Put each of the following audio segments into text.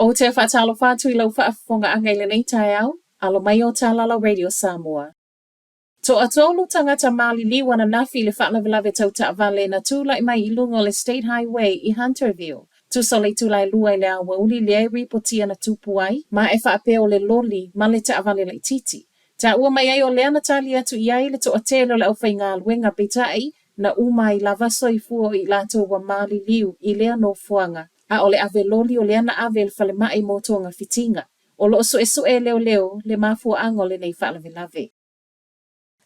O te whaatalo whātui lau whaafonga angai nei tai au, alo mai o Tālala Radio Samoa. To atolu tangata mali liwana nafi le whaalavelave tau taavale na tūlai mai I lunga o le State Highway I Hunterville. Tusole tūlai luai le awa uli le ripotia na tupuai, ma e whaapeo le loli ma le taavale le titi. Ta ua mai ai o lea na tali atu iai le to atelo le au whainga alwenga betai na umai lava soifua I lato wa mali liu I lea no fuanga. A ole ave loli o lea na ave le whale mai motonga fitinga. O lo sue leo leo le mafua ango le nei whaalavelave.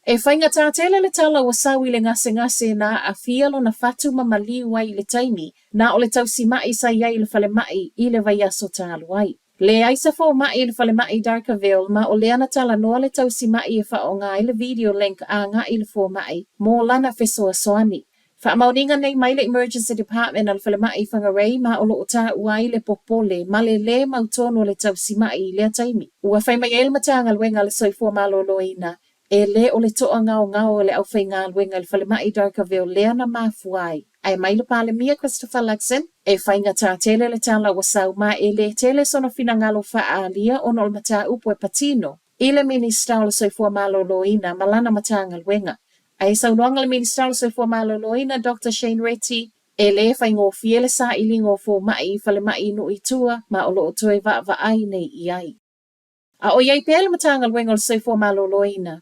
E whainga tātele le tala wa sawi le ngase na a fialo na fatu mamali wai le taimi na o le tausi mai sa iai le whale mai I le vai aso tālu ai. Le aisa fo mai le whale mai Darkaville ma o lea na tala noa le tausi mai e whaonga I le video link a ngā I le fo mai mō lana fesoa soani. Whaamauninga nei mai le Emergency Department al whale mai whangarei ma o lo ta uai le popole ma le mautono le tausi mai le taimi. Ua whai mai el matanga luenga le soifua malo loina. E le o le toa ngao le au whainga luenga le whale mai Darkaville lea na mafuai. Ai mai le pale mia Christopher Luxon, e whainga tā tele le tala wasau ma e le tele sona fina ngalo whaalia o nol mata upo e patino. I le minister o le soifua malo loina malana matanga luenga. Ai saunoanga le minister o le soifua malo loina Dr. Shane Retty, e le whaingo fiele sa ilingo fo mai whale mai no itua ma o lo toe va ai nei iai. A o iai pele matanga luenga o le soifua malo loina.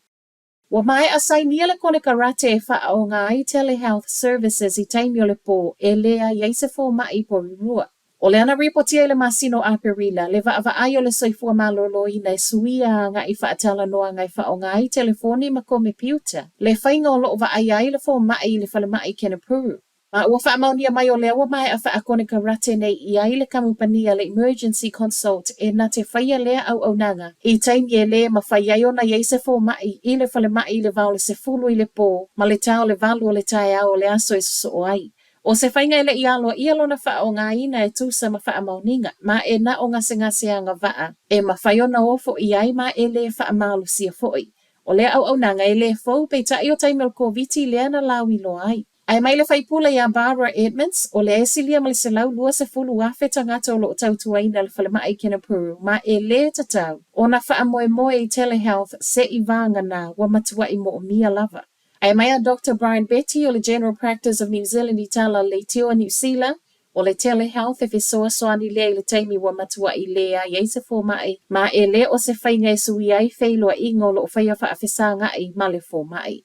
Wa mai asai nia le kone karate e wha o ngā I telehealth services I taimi o le pō e lea iai se fō mai po rirua. O le ana ripotia I le masino a perila le va ai o le soifua maloloina e suia ngā I whaatala noa ngai wha o ngā I telefoni ma kompiuta. Le whainga o lo va ai le fō mai le whale mai kena puru. Ma ua whaamaunia mai o lea wa mai a wha kone karate nei I ai le kamupania le emergency consult e na te whaia lea au nanga. I taimi e lea ma whaia o na iei se fō mai I le whale mai le vau le se fulu I le pō, ma le tau le valu o le tae au le aso e so o ai. O se whainga ele I alo na wha o ngā ina e tūsa ma whaamauninga, ma e na o ngase anga vaa, e ma whaiona ofo I ai ma e le whaamalu sia foi. O lea au nanga e le fau pe tai o taimi o koviti lea na lawi lo ai. Ai mai le whaipula ia Barbara Edmonds, o le esilia ma le se lau lua se fulu afe tangata o lo tautuaina le whale mai kena puru, ma e le tatau, o na wha moe I telehealth se I vanga na wa matua I mo o mia lava. Ai mai a Dr. Brian Betty o le General Practice of New Zealand I tala le teo New Zealand, o le telehealth e fesoa soani lea I le taimi wa matua I lea I se fo mai, ma e le o se whainga e sui ai whailoa ingo lo whaia wha afesa ngai ma le fo mai.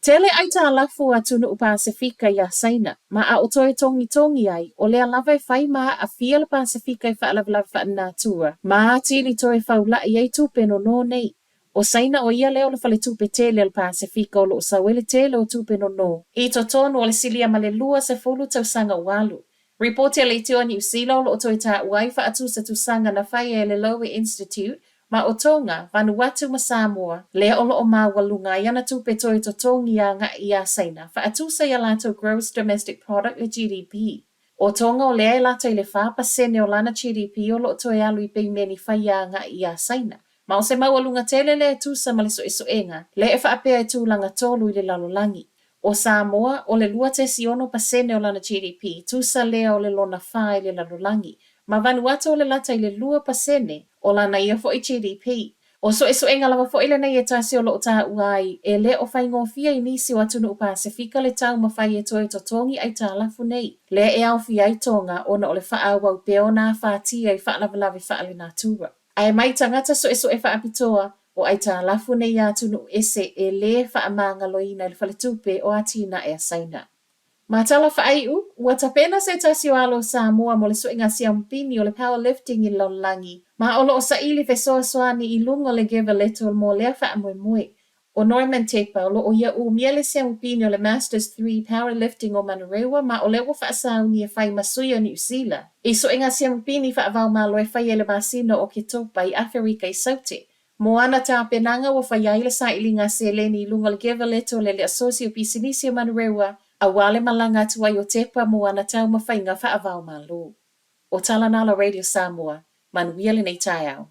Tele ai tā lafu atunu u Pasifika ia saina, ma a o toe tongi ai, o lea lava e whai ma a fia le Pasifika I whaalawalawa whaanatua, ma a tili toe whaula I ei tūpeno no nei. O saina o ia leo le whale tupe tele le Pasifika o lo sawele tele o tūpeno no. I to tonu o le silia ma le lua se fulu tau sanga ualu. Reporti a le teo New Zealand o toe tā uai wha atu sa tu sanga na whai e le Lowe Institute, ma o tonga, Vanuatu ma Samoa, lea olo o mawalunga iana tupe toi to tongi a ngā ia saina, wha atu sa ia lato gross domestic product le GDP. O tonga o lea lato I le whapasene o lana GDP o lo toi alu I peimeni whai a ngā ia saina. Ma o se mawalunga tele le tu sa male so enga, le e whaapea e tūlanga tolu I le lalolangi. O Samoa, o le lua te siono pasene o lana GDP, tu sa lea o le lona whai le lalolangi. Ma Vanuatu o le lata I le lua pasene, o lana ia fo I GDP. O so enga lava fo ile nei e tasi o lo ta uai, e le o whaingo fia I nisi o atunu o Pasifika le tau ma whai e toi to tongi ai tā lafu nei. Le e au fia I tonga o na o le wha wau peo nā whātia I whaalawalawi whaale nā tura. Ai mai tangata so e whaapitoa, o ai tā lafu nei atunu ese e le whaamanga loina le whaletupe o atina e saina. Ma tala whaaiu, ua tapena se tasi o alo Samoa mo le suinga siampini o le powerlifting I laulangi. Ma olo o sa ili fesoa soani I lungo le geva leto mo lea wha moe. O Norman Tepa, o lo o ia miele siampini o le Masters 3 powerlifting o Manarewa, ma o lewa wha sauni e whai masui o New Zealand. I suinga siampini wha avau malo e whai ele masino o Kitopa I Afrika I Saute. Mo ana tā penanga wa whai aile sa ili ngā se leni I lungo le geva leto le asocio pisinisi o Manarewa, a wale malanga tua I o tepa mo ana tau mawhainga wha avau malo. O Talanala Radio Samoa, manuia le nei tai au.